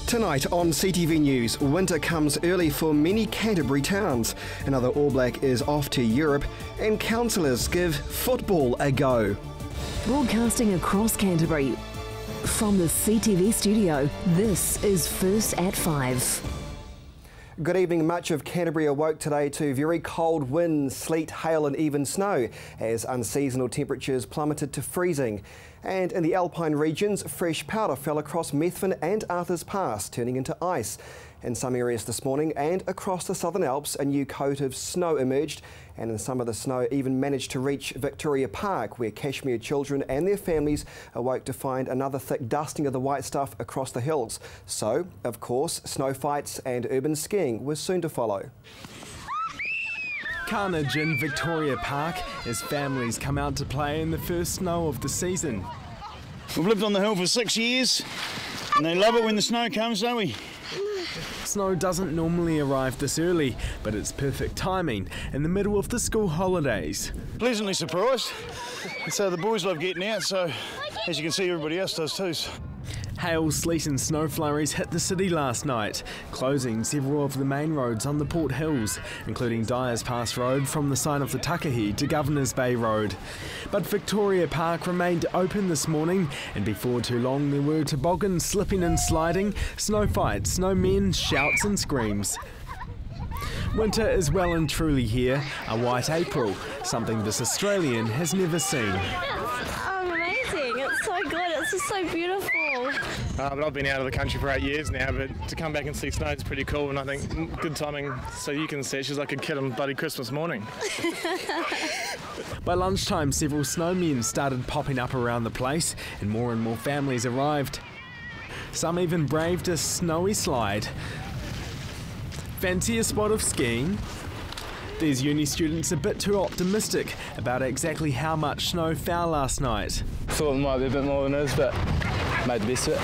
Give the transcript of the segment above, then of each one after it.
Tonight on CTV News, winter comes early for many Canterbury towns. Another All Black is off to Europe, and councillors give football a go. Broadcasting across Canterbury, from the CTV studio, this is First at 5. Good evening. Much of Canterbury awoke today to very cold winds, sleet, hail and even snow as unseasonal temperatures plummeted to freezing. And in the alpine regions, fresh powder fell across Methven and Arthur's Pass, turning into ice. In some areas this morning and across the Southern Alps, a new coat of snow emerged, and in some of the snow even managed to reach Victoria Park, where Kashmir children and their families awoke to find another thick dusting of the white stuff across the hills. So, of course, snow fights and urban skiing were soon to follow. Carnage in Victoria Park as families come out to play in the first snow of the season. We've lived on the hill for 6 years and they love it when the snow comes, don't we? Snow doesn't normally arrive this early, but it's perfect timing in the middle of the school holidays. Pleasantly surprised. And so the boys love getting out, so as you can see everybody else does too. Hail, sleet and snow flurries hit the city last night, closing several of the main roads on the Port Hills, including Dyers Pass Road from the side of the Takahi to Governor's Bay Road. But Victoria Park remained open this morning, and before too long there were toboggans slipping and sliding, snow fights, snowmen, shouts and screams. Winter is well and truly here, a white April, something this Australian has never seen. Amazing, it's so good, it's just so beautiful. But I've been out of the country for 8 years now, but to come back and see snow is pretty cool, and I think good timing so you can see it. She's like a kid on bloody Christmas morning. By lunchtime, several snowmen started popping up around the place and more families arrived. Some even braved a snowy slide. Fancy a spot of skiing? These uni students a bit too optimistic about exactly how much snow fell last night. Thought it might be a bit more than it is, but made the best of it.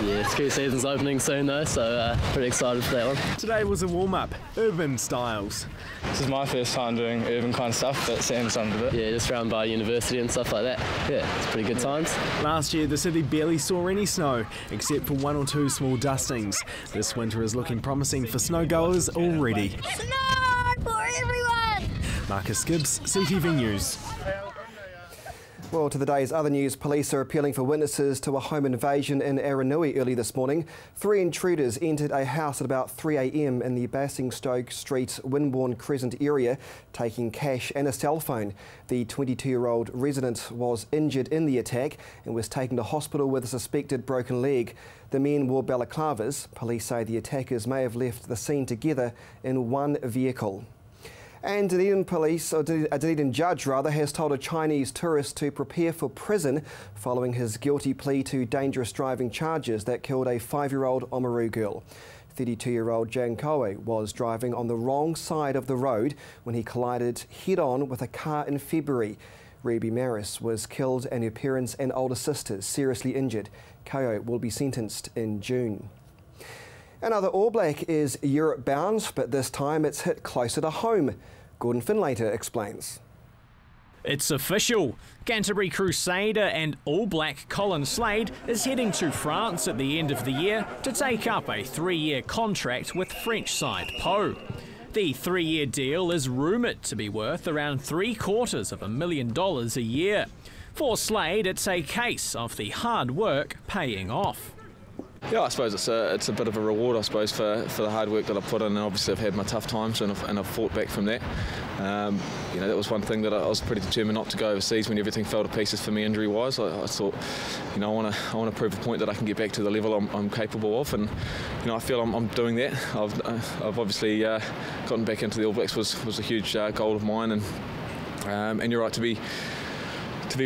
Yeah, ski season's opening soon though, so pretty excited for that one. Today was a warm-up, urban styles. This is my first time doing urban kind of stuff, but Sam's done a bit. Yeah, just around by university and stuff like that. Yeah, it's pretty good times. Last year the city barely saw any snow, except for 1 or 2 small dustings. This winter is looking promising for snowgoers already. Snow for everyone! Marcus Gibbs, CTV News. Well, to the day's other news, police are appealing for witnesses to a home invasion in Aranui early this morning. 3 intruders entered a house at about 3 a.m. in the Basingstoke Street, Winbourne Crescent area, taking cash and a cell phone. The 22-year-old resident was injured in the attack and was taken to hospital with a suspected broken leg. The men wore balaclavas. Police say the attackers may have left the scene together in one vehicle. And a Dunedin judge has told a Chinese tourist to prepare for prison following his guilty plea to dangerous driving charges that killed a 5-year-old Oamaru girl. 32-year-old Jang Koe was driving on the wrong side of the road when he collided head-on with a car in February. Ruby Maris was killed and her parents and older sisters seriously injured. Koe will be sentenced in June. Another All Black is Europe bound, but this time it's hit closer to home. Gordon Finlater explains. It's official. Canterbury Crusader and All Black Colin Slade is heading to France at the end of the year to take up a 3-year contract with French side Pau. The 3-year deal is rumoured to be worth around $750,000 a year. For Slade, it's a case of the hard work paying off. Yeah, I suppose it's a bit of a reward, I suppose, for the hard work that I've put in, and obviously I've had my tough times and I've fought back from that. You know, that was one thing that I was pretty determined not to go overseas when everything fell to pieces for me injury-wise. I thought, you know, I want to prove a point that I can get back to the level I'm capable of, and you know, I feel I'm doing that. I've obviously gotten back into the All Blacks was a huge goal of mine, and you're right to be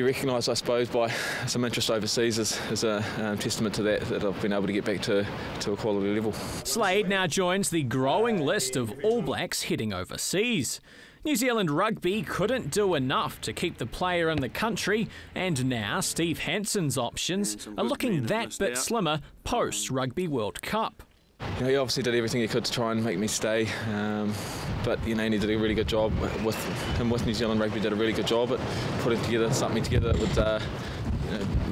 recognised, I suppose, by some interest overseas is a testament to that I've been able to get back to a quality level. Slade now joins the growing list of All Blacks heading overseas. New Zealand Rugby couldn't do enough to keep the player in the country, and now Steve Hanson's options are looking that bit slimmer post-Rugby World Cup. You know, he obviously did everything he could to try and make me stay, but you know, he did a really good job with New Zealand Rugby. Did a really good job at putting something together that would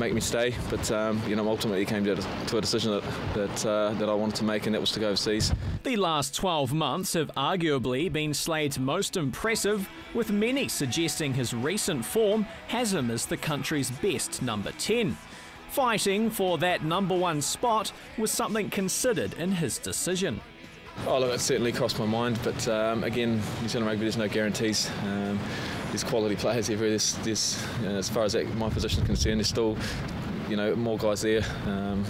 make me stay, but ultimately came to a decision that I wanted to make, and that was to go overseas. The last 12 months have arguably been Slade's most impressive, with many suggesting his recent form has him as the country's best number 10. Fighting for that number 1 spot was something considered in his decision. Oh look, it certainly crossed my mind, but again, New Zealand rugby, there's no guarantees. There's quality players everywhere. There's as far as my position is concerned, there's still more guys there.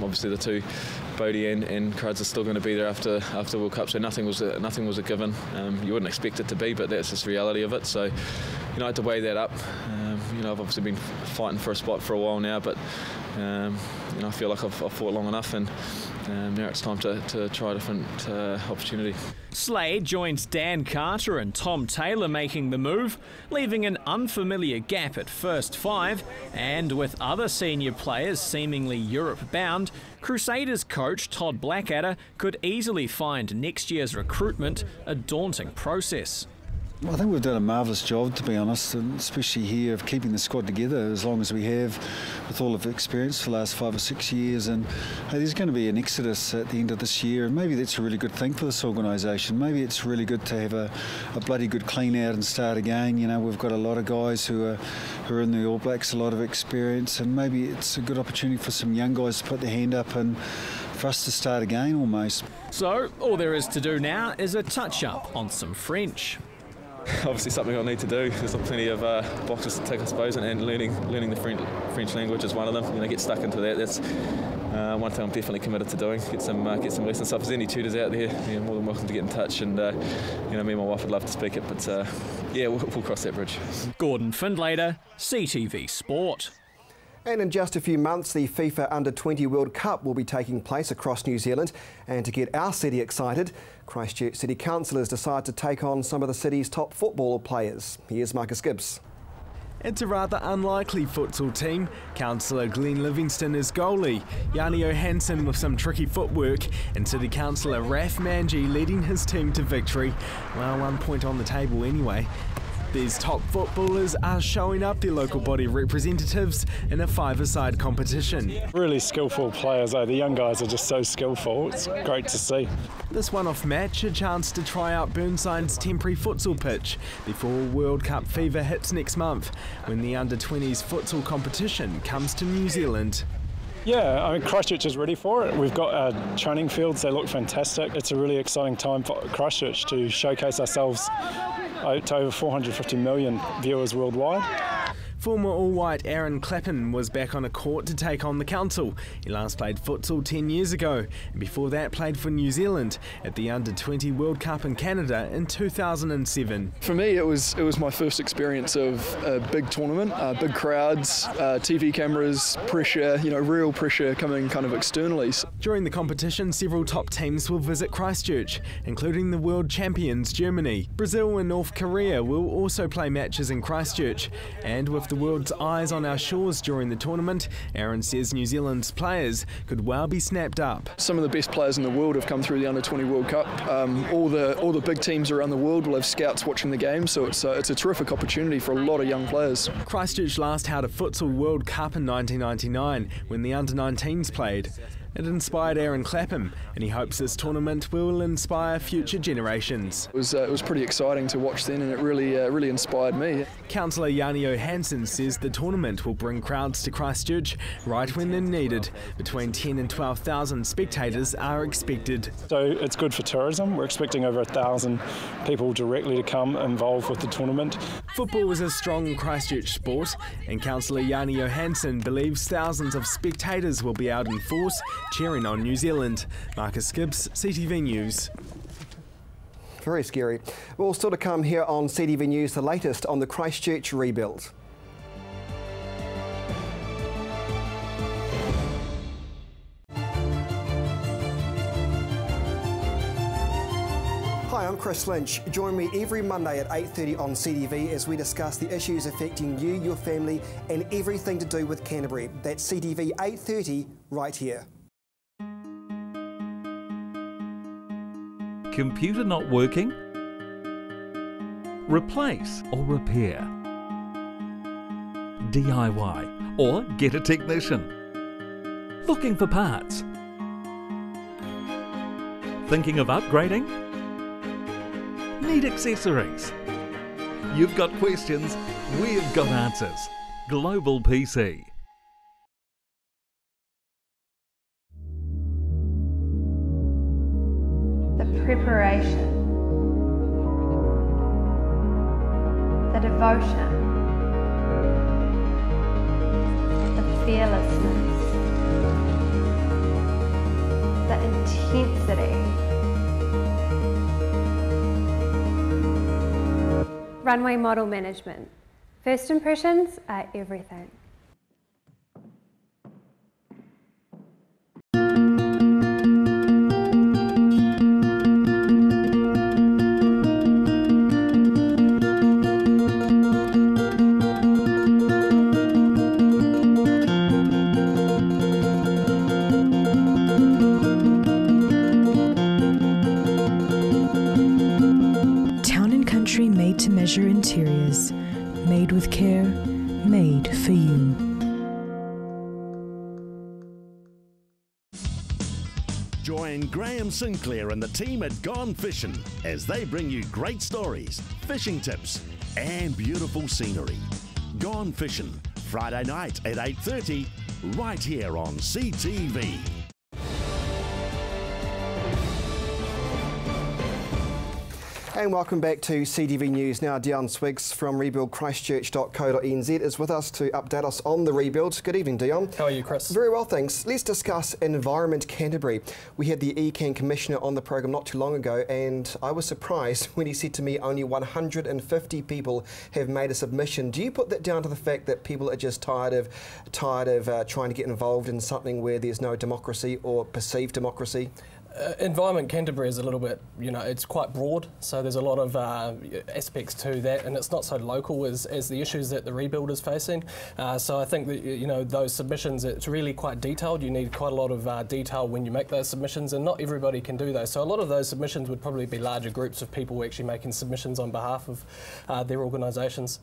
Obviously the two, Bodie and Cruds, are still going to be there after the World Cup, so nothing was a given. You wouldn't expect it to be, but that's just the reality of it. So I had to weigh that up. I've obviously been fighting for a spot for a while now, but I feel like I've fought long enough, and now it's time to try a different opportunity. Slade joins Dan Carter and Tom Taylor making the move, leaving an unfamiliar gap at first 5, and with other senior players seemingly Europe-bound, Crusaders coach Todd Blackadder could easily find next year's recruitment a daunting process. I think we've done a marvellous job, to be honest, and especially here of keeping the squad together as long as we have, with all of the experience for the last 5 or 6 years. And hey, there's going to be an exodus at the end of this year, and maybe that's a really good thing for this organisation. Maybe it's really good to have a bloody good clean out and start again. We've got a lot of guys who are in the All Blacks, a lot of experience, and maybe it's a good opportunity for some young guys to put their hand up and for us to start again almost. So all there is to do now is a touch-up on some French. Obviously something I'll need to do. There's plenty of boxes to tick, I suppose, and learning the French language is one of them. Get stuck into that. That's one thing I'm definitely committed to doing. Get some lessons. So if there's any tutors out there, you're more than welcome to get in touch. And me and my wife would love to speak it, but we'll cross that bridge. Gordon Findlater, CTV Sport. And in just a few months, the FIFA Under-20 World Cup will be taking place across New Zealand. And to get our city excited, Christchurch City Councillors decide to take on some of the city's top football players. Here's Marcus Gibbs. It's a rather unlikely futsal team. Councillor Glenn Livingston is goalie, Yanni Johansson with some tricky footwork, and City Councillor Raf Manji leading his team to victory. Well, 1 point on the table anyway. These top footballers are showing up their local body representatives in a 5-a-side competition. Really skillful players, though. The young guys are just so skillful. It's great to see. This one-off match, a chance to try out Burnside's temporary futsal pitch before World Cup fever hits next month, when the under-20s futsal competition comes to New Zealand. Yeah, Christchurch is ready for it. We've got our training fields, they look fantastic. It's a really exciting time for Christchurch to showcase ourselves to over 450 million viewers worldwide. Former All-White Aaron Clapham was back on a court to take on the council. He last played futsal 10 years ago, and before that played for New Zealand at the Under-20 World Cup in Canada in 2007. For me, it was my first experience of a big tournament, big crowds, TV cameras, pressure, real pressure coming kind of externally. During the competition, several top teams will visit Christchurch, including the world champions Germany. Brazil and North Korea will also play matches in Christchurch, and with the world's eyes on our shores during the tournament, Aaron says New Zealand's players could well be snapped up. Some of the best players in the world have come through the Under-20 World Cup. All the big teams around the world will have scouts watching the game, so it's a terrific opportunity for a lot of young players. Christchurch last held a futsal World Cup in 1999 when the Under-19s played. It inspired Aaron Clapham, and he hopes this tournament will inspire future generations. It was pretty exciting to watch then, and it really inspired me. Councillor Yanni Johansson says the tournament will bring crowds to Christchurch right when they're needed. Between 10 and 12,000 spectators are expected. So it's good for tourism. We're expecting over 1,000 people directly to come involved with the tournament. Football is a strong Christchurch sport, and Councillor Yanni Johansson believes thousands of spectators will be out in force cheering on New Zealand. Marcus Gibbs, CTV News. Very scary. Well, still to come here on CTV News, the latest on the Christchurch rebuild. Hi, I'm Chris Lynch. Join me every Monday at 8:30 on CTV as we discuss the issues affecting you, your family and everything to do with Canterbury. That's CTV 8:30 right here. Computer not working? Replace or repair? DIY or get a technician? Looking for parts? Thinking of upgrading? Need accessories? You've got questions, we've got answers. Global PC. The preparation, the devotion, the fearlessness, the intensity. Runway model management. First impressions are everything. Made to measure interiors, made with care, made for you. Join Graham Sinclair and the team at Gone Fishing as they bring you great stories, fishing tips and beautiful scenery. Gone Fishing, Friday night at 8:30, right here on CTV. And welcome back to CTV News. Now, Dion Swiggs from rebuildchristchurch.co.nz is with us to update us on the rebuild. Good evening, Dion. How are you, Chris? Very well, thanks. Let's discuss Environment Canterbury. We had the ECAN Commissioner on the program not too long ago, and I was surprised when he said to me only 150 people have made a submission. Do you put that down to the fact that people are just tired of trying to get involved in something where there's no democracy or perceived democracy? Environment Canterbury is a little bit, it's quite broad, so there's a lot of aspects to that, and it's not so local as the issues that the rebuild is facing. So I think that, those submissions, it's really quite detailed. You need quite a lot of detail when you make those submissions, and not everybody can do those. So a lot of those submissions would probably be larger groups of people actually making submissions on behalf of their organisations.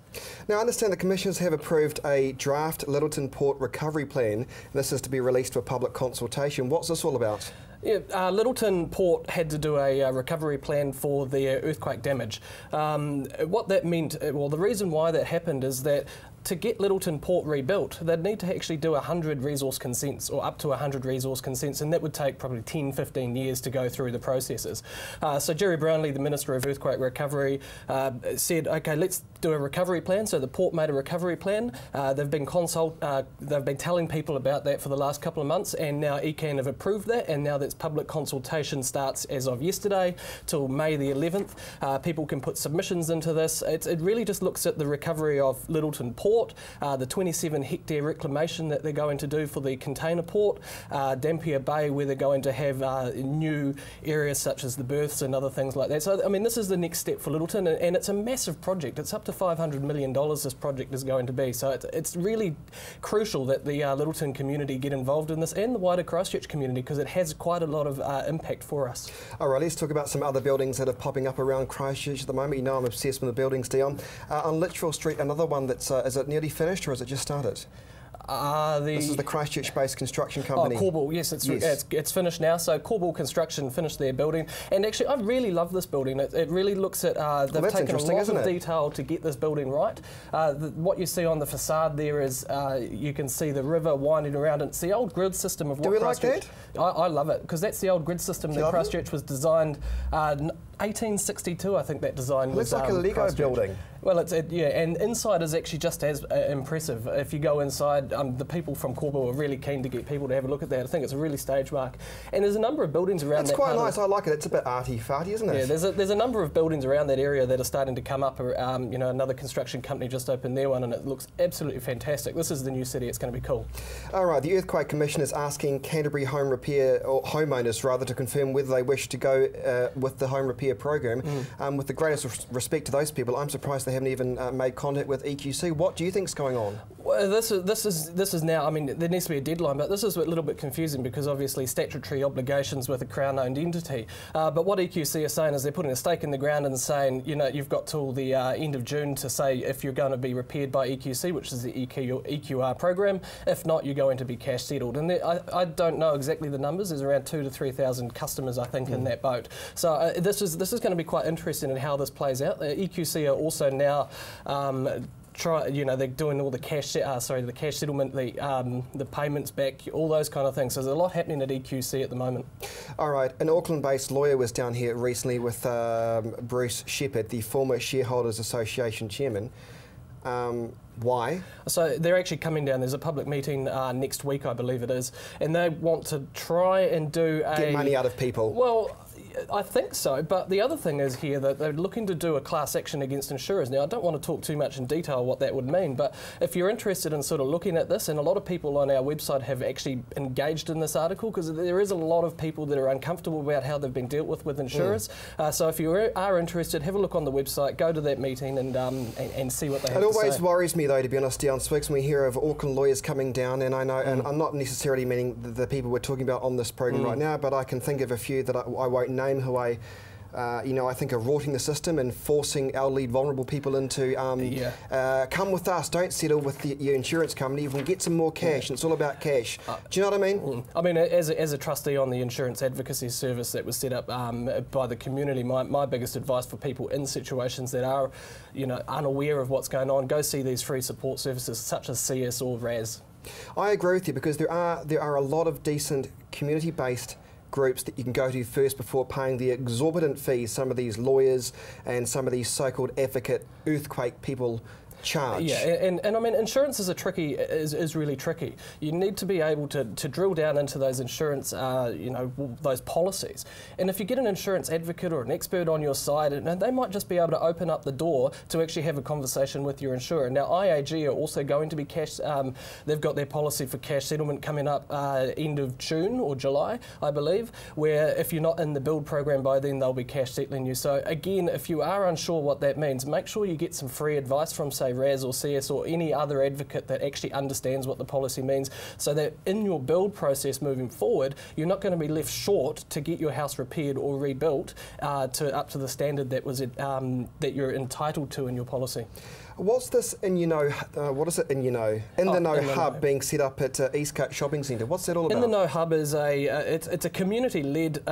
Now, I understand the commissioners have approved a draft Littleton Port recovery plan. This is to be released to a public consultation. What's this all about? Yeah, Littleton Port had to do a recovery plan for the earthquake damage. What that meant, well, the reason why that happened is that to get Littleton Port rebuilt, they'd need to actually do 100 resource consents, or up to 100 resource consents, and that would take probably 10, 15 years to go through the processes. So Jerry Brownlee, the Minister of Earthquake Recovery, said, okay, let's do a recovery plan. So the port made a recovery plan. They've been telling people about that for the last couple of months, and now ECAN have approved that, and now that's public consultation starts as of yesterday till May the 11th. People can put submissions into this. It really just looks at the recovery of Littleton Port, the 27 hectare reclamation that they're going to do for the container port, Dampier Bay, where they're going to have new areas such as the berths and other things like that. So, I mean, this is the next step for Littleton, and it's a massive project. It's up to $500 million this project is going to be. So it's really crucial that the Littleton community get involved in this, and the wider Christchurch community, because it has quite a lot of impact for us. All right, let's talk about some other buildings that are popping up around Christchurch at the moment. You know I'm obsessed with the buildings, Dion. On Litchfield Street, another one that's, is it nearly finished or has it just started? This is the Christchurch-based construction company. Oh, Corball, yes, it's finished now. So Corball Construction finished their building, and actually I really love this building. It really looks at they've taken a lot of detail to get this building right. What you see on the facade there is you can see the river winding around, and it's the old grid system of what Christchurch. Do we like that? I love it, because that's the old grid system that Christchurch was designed. 1862, I think that design was. Looks like a Lego building. Well, yeah, and inside is actually just as impressive. If you go inside, the people from Corball are really keen to get people to have a look at that. I think it's a really stage mark. And there's a number of buildings around that. It's quite nice. I like it. It's a bit arty-farty, isn't it? Yeah, there's a number of buildings around that area that are starting to come up. Another construction company just opened their one, and it looks absolutely fantastic. This is the new city. It's going to be cool. All right. The Earthquake Commission is asking Canterbury home repair, or homeowners rather, to confirm whether they wish to go with the home repair program. With the greatest respect to those people, I'm surprised they haven't even made contact with EQC. What do you think is going on? Well, this is now. I mean, there needs to be a deadline, but this is a little bit confusing because obviously statutory obligations with a Crown-owned entity. But what EQC are saying is they're putting a stake in the ground and saying, you know, you've got till the end of June to say if you're going to be repaired by EQC, which is the EQR program. If not, you're going to be cash settled. And I don't know exactly the numbers. There's around 2,000 to 3,000 customers, I think, in that boat. So this is going to be quite interesting in how this plays out. EQC are also now. They're doing all the cash, the cash settlement, the payments back, all those kind of things. So there's a lot happening at EQC at the moment. All right, an Auckland-based lawyer was down here recently with Bruce Shepherd, the former Shareholders Association chairman. Why? So they're actually coming down. There's a public meeting next week, I believe it is, and they want to try and get money out of people. Well, I think so, but the other thing is here that they're looking to do a class action against insurers. Now, I don't want to talk too much in detail what that would mean, but if you're interested in sort of looking at this, and a lot of people on our website have actually engaged in this article, because there is a lot of people that are uncomfortable about how they've been dealt with insurers. So if you are interested, have a look on the website, go to that meeting and see what they have to say. It always worries me, though, to be honest, Dion Swiggs, when we hear of Auckland lawyers coming down, and I know, and I'm not necessarily meaning the people we're talking about on this program right now, but I can think of a few that I won't name who I think are rorting the system and forcing our lead vulnerable people into come with us, don't settle with your insurance company, you can get some more cash, and it's all about cash. Do you know what I mean? I mean, as a trustee on the insurance advocacy service that was set up by the community, my biggest advice for people in situations that are, unaware of what's going on, go see these free support services such as CS or RAS. I agree with you, because there are a lot of decent community-based groups that you can go to first before paying the exorbitant fees some of these lawyers and some of these so-called advocate earthquake people charge. Yeah, and I mean, insurance is really tricky. You need to be able to drill down into those insurance, those policies. And if you get an insurance advocate or an expert on your side, and they might just be able to open up the door to actually have a conversation with your insurer. Now, IAG are also going to be cash. They've got their policy for cash settlement coming up end of June or July, I believe, where if you're not in the build program by then, they'll be cash settling you. So again, if you are unsure what that means, make sure you get some free advice from, say, RAS or CS or any other advocate that actually understands what the policy means, so that in your build process moving forward, you're not going to be left short to get your house repaired or rebuilt up to the standard that was that you're entitled to in your policy. What's this what is it In the Know Hub being set up at Eastcote Shopping Centre? What's that all about? In the Know Hub is it's a community-led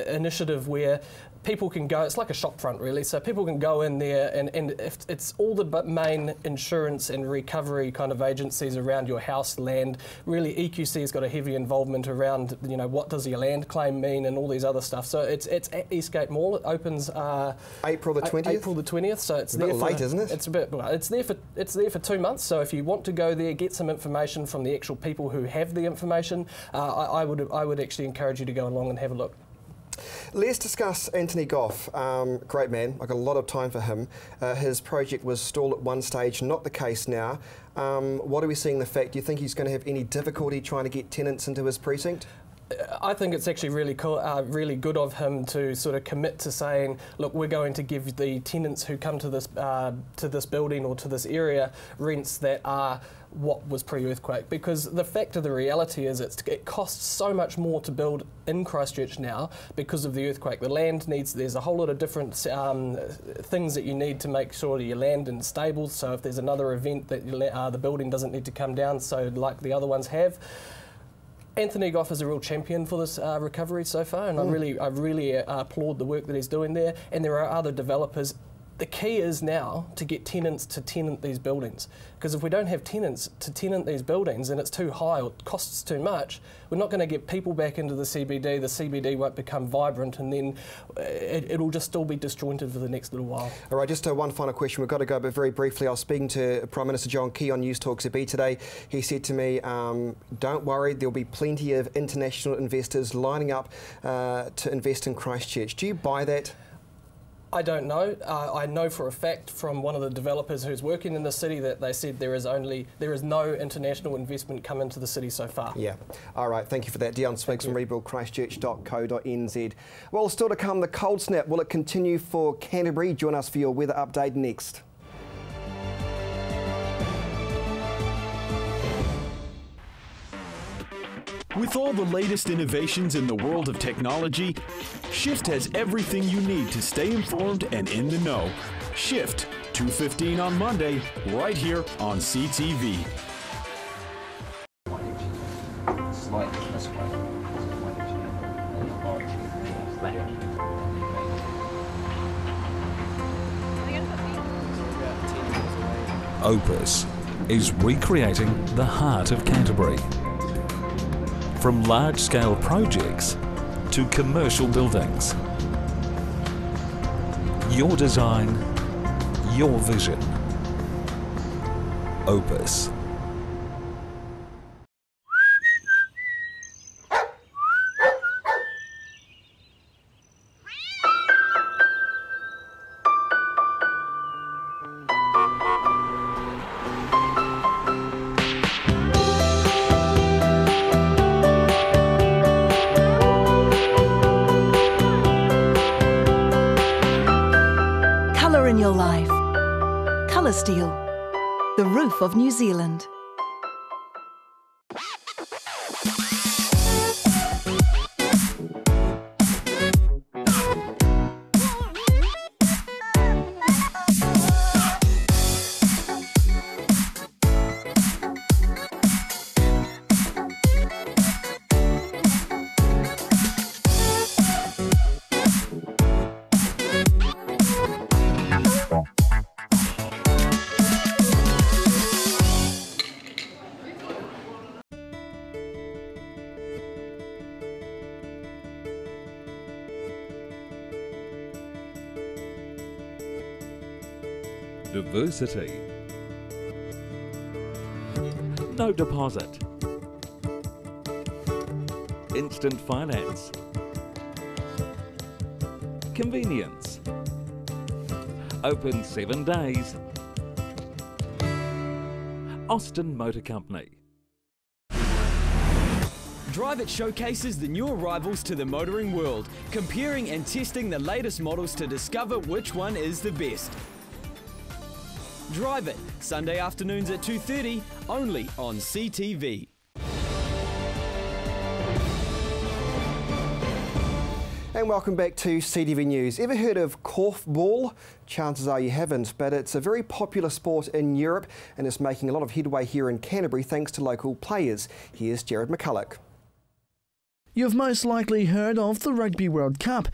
initiative where people can go, it's like a shop front really, so people can go in there and if it's all the main insurance and recovery kind of agencies around your house, land. Really, EQC has got a heavy involvement around, what does your land claim mean and all these other stuff. So it's at Eastgate Mall. It opens April the 20th? April the 20th, so it's a bit late, isn't it? It's a bit, well, it's there for 2 months, so if you want to go there, get some information from the actual people who have the information, I would actually encourage you to go along and have a look. Let's discuss Anthony Goff. Great man. I've got a lot of time for him. His project was stalled at one stage, not the case now. What are we seeing the fact? Do you think he's going to have any difficulty trying to get tenants into his precinct? I think it's actually really cool, really good of him to sort of commit to saying, look, we're going to give the tenants who come to this building or to this area rents that are what was pre-earthquake, because the fact of the reality is it costs so much more to build in Christchurch now because of the earthquake. The land there's a whole lot of different things that you need to make sure that your land is stable, so if there's another event that the building doesn't need to come down, so like the other ones have. Anthony Goff is a real champion for this recovery so far, and I really applaud the work that he's doing there, and there are other developers. The key is now to get tenants to tenant these buildings, because if we don't have tenants to tenant these buildings and it's too high or it costs too much, we're not going to get people back into the CBD won't become vibrant, and then it'll just still be disjointed for the next little while. All right, just one final question. We've got to go, but very briefly, I was speaking to Prime Minister John Key on News Talk ZB today. He said to me, don't worry, there'll be plenty of international investors lining up to invest in Christchurch. Do you buy that? I don't know. I know for a fact from one of the developers who's working in the city that they said there is no international investment come into the city so far. Yeah. All right. Thank you for that. Dion Swiggs from rebuildchristchurch.co.nz. Well, still to come, the cold snap. Will it continue for Canterbury? Join us for your weather update next. With all the latest innovations in the world of technology, Shift has everything you need to stay informed and in the know. Shift, 2:15 on Monday, right here on CTV. Opus is recreating the heart of Canterbury. From large-scale projects to commercial buildings. Your design, your vision. Opus. Colour in your life. Colour Steel, the roof of New Zealand. Diversity. No deposit. Instant finance. Convenience. Open 7 days. Austin Motor Company. Drive It showcases the new arrivals to the motoring world, comparing and testing the latest models to discover which one is the best. Drive It, Sunday afternoons at 2:30, only on CTV. And welcome back to CTV News. Ever heard of korfball? Chances are you haven't, but it's a very popular sport in Europe and it's making a lot of headway here in Canterbury thanks to local players. Here's Jared McCulloch. You've most likely heard of the Rugby World Cup.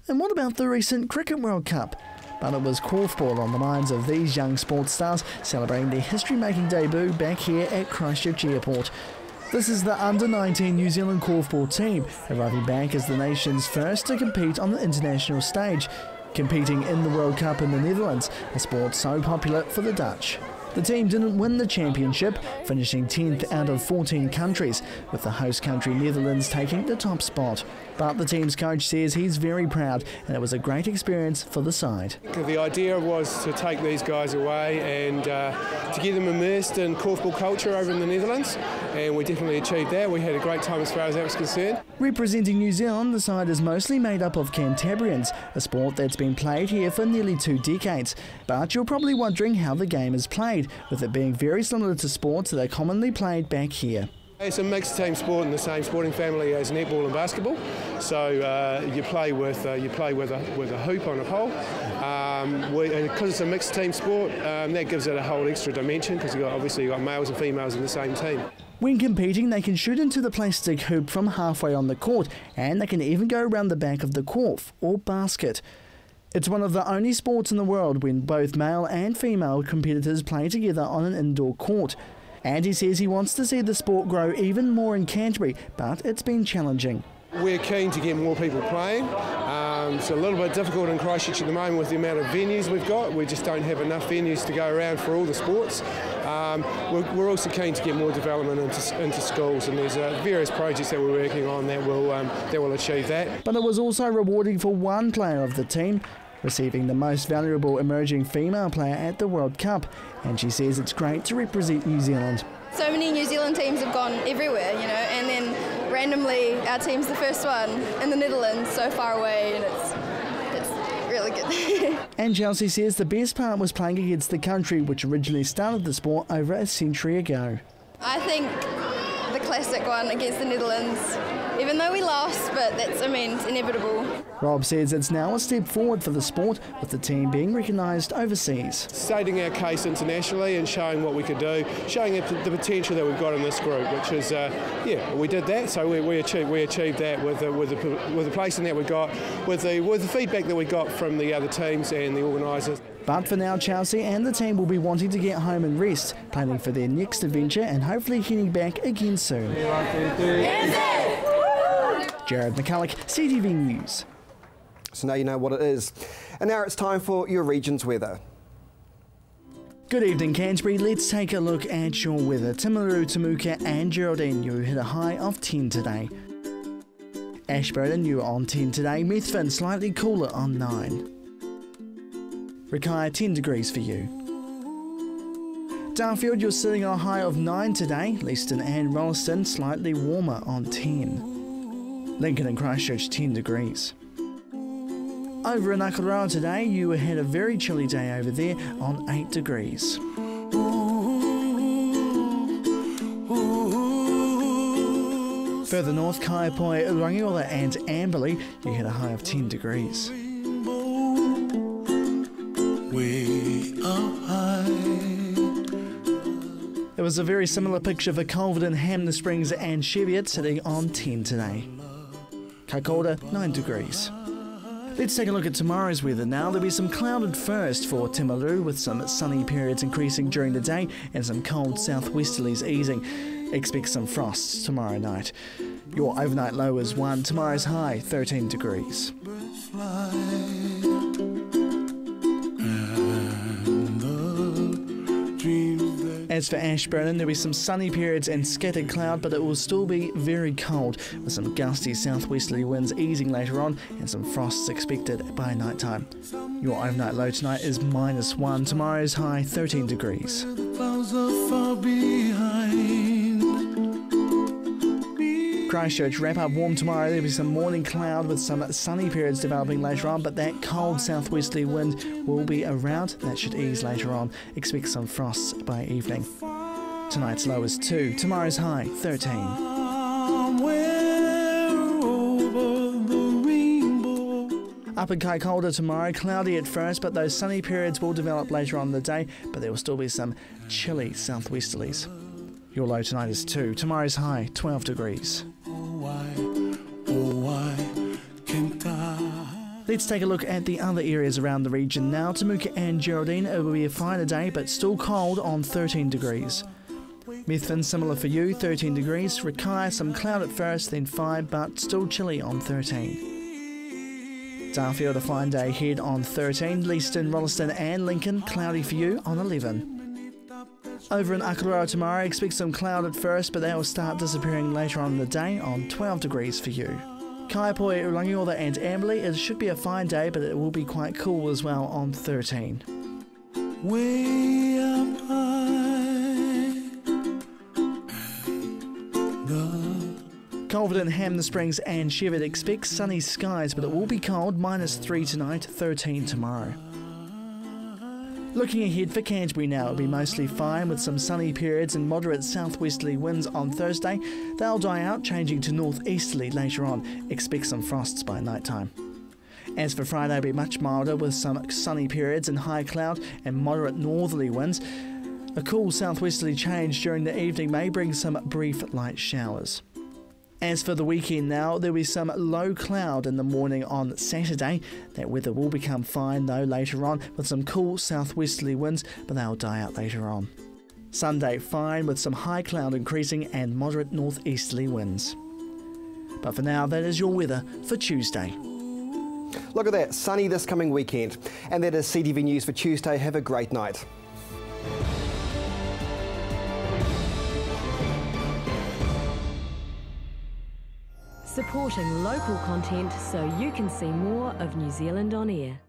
And what about the recent Cricket World Cup? But it was korfball on the minds of these young sports stars celebrating their history-making debut back here at Christchurch Airport. This is the under-19 New Zealand korfball team, arriving back as the nation's first to compete on the international stage, competing in the World Cup in the Netherlands, a sport so popular for the Dutch. The team didn't win the championship, finishing 10th out of 14 countries, with the host country Netherlands taking the top spot. But the team's coach says he's very proud and it was a great experience for the side. The idea was to take these guys away and to get them immersed in korfball culture over in the Netherlands, and we definitely achieved that. We had a great time as far as that was concerned. Representing New Zealand, the side is mostly made up of Cantabrians, a sport that's been played here for nearly 2 decades. But you're probably wondering how the game is played, with it being very similar to sports that are commonly played back here. It's a mixed team sport in the same sporting family as netball and basketball. So you play with a hoop on a pole. And because it's a mixed team sport, that gives it a whole extra dimension because obviously you've got males and females in the same team. When competing, they can shoot into the plastic hoop from halfway on the court, and they can even go around the back of the korf or basket. It's one of the only sports in the world when both male and female competitors play together on an indoor court. And he says he wants to see the sport grow even more in Canterbury, but it's been challenging. We're keen to get more people playing. It's a little bit difficult in Christchurch at the moment with the amount of venues we've got. We just don't have enough venues to go around for all the sports. We're also keen to get more development into schools, and there's various projects that we're working on that will achieve that. But it was also rewarding for one player of the team, receiving the most valuable emerging female player at the World Cup, and she says it's great to represent New Zealand. So many New Zealand teams have gone everywhere, you know, and then randomly our team's the first one in the Netherlands, so far away, and it's really good. And Chelsea says the best part was playing against the country which originally started the sport over a century ago. I think the classic one against the Netherlands, even though we lost, but that's, I mean, it's inevitable. Rob says it's now a step forward for the sport, with the team being recognised overseas. Stating our case internationally and showing what we could do, showing the potential that we've got in this group, which is, yeah, we did that, so we achieved that with the placing that we got, with the feedback that we got from the other teams and the organisers. But for now, Chelsea and the team will be wanting to get home and rest, planning for their next adventure and hopefully heading back again soon. Jared McCulloch, CTV News. So now you know what it is. And now it's time for your region's weather. Good evening, Canterbury. Let's take a look at your weather. Timaru, Temuka and Geraldine, you hit a high of 10 today. Ashburton, you on 10 today. Methven, slightly cooler on 9. Rakaia, 10 degrees for you. Darfield, you're sitting on a high of 9 today. Leeston and Rolleston, slightly warmer on 10. Lincoln and Christchurch, 10 degrees. Over in Akaroa today, you had a very chilly day over there on 8 degrees. Further north, Kaiapoi, Rangiola and Amberley, you had a high of 10 degrees. There was a very similar picture for Culverden, Hamner Springs and Cheviot, sitting on 10 today. Kaikoura, 9 degrees. Let's take a look at tomorrow's weather now. There'll be some clouded first for Timaru, with some sunny periods increasing during the day and some cold southwesterlies easing. Expect some frosts tomorrow night. Your overnight low is 1, tomorrow's high 13 degrees. As for Ashburton, there'll be some sunny periods and scattered cloud, but it will still be very cold, with some gusty southwesterly winds easing later on and some frosts expected by night time. Your overnight low tonight is -1, tomorrow's high 13 degrees. Christchurch, wrap up warm tomorrow. There'll be some morning cloud with some sunny periods developing later on, but that cold southwesterly wind will be around. That should ease later on. Expect some frosts by evening. Tonight's low is 2, tomorrow's high 13. Up in Kaikoura tomorrow, cloudy at first, but those sunny periods will develop later on in the day, but there will still be some chilly southwesterlies. Your low tonight is 2, tomorrow's high 12 degrees. Let's take a look at the other areas around the region now. Temuka and Geraldine, it will be a finer day, but still cold on 13 degrees. Methven, similar for you, 13 degrees. Rakaia, some cloud at first, then fine, but still chilly on 13. Darfield, a fine day ahead on 13. Leeston, Rolleston and Lincoln, cloudy for you on 11. Over in Akaroa tomorrow, expect some cloud at first, but they will start disappearing later on in the day on 12 degrees for you. Kaiapoi, Rangiola and Amberley, it should be a fine day, but it will be quite cool as well on 13. Way up high, Culverden, Hamner Springs and Cheviot expect sunny skies, but it will be cold, -3 tonight, 13 tomorrow. Looking ahead for Canterbury now, it'll be mostly fine with some sunny periods and moderate southwesterly winds on Thursday. They'll die out, changing to northeasterly later on. Expect some frosts by night time. As for Friday, it'll be much milder with some sunny periods and high cloud and moderate northerly winds. A cool southwesterly change during the evening may bring some brief light showers. As for the weekend now, there'll be some low cloud in the morning on Saturday. That weather will become fine though later on with some cool southwesterly winds, but they'll die out later on. Sunday fine with some high cloud increasing and moderate northeasterly winds. But for now, that is your weather for Tuesday. Look at that, sunny this coming weekend. And that is CTV News for Tuesday. Have a great night. Supporting local content so you can see more of New Zealand on air.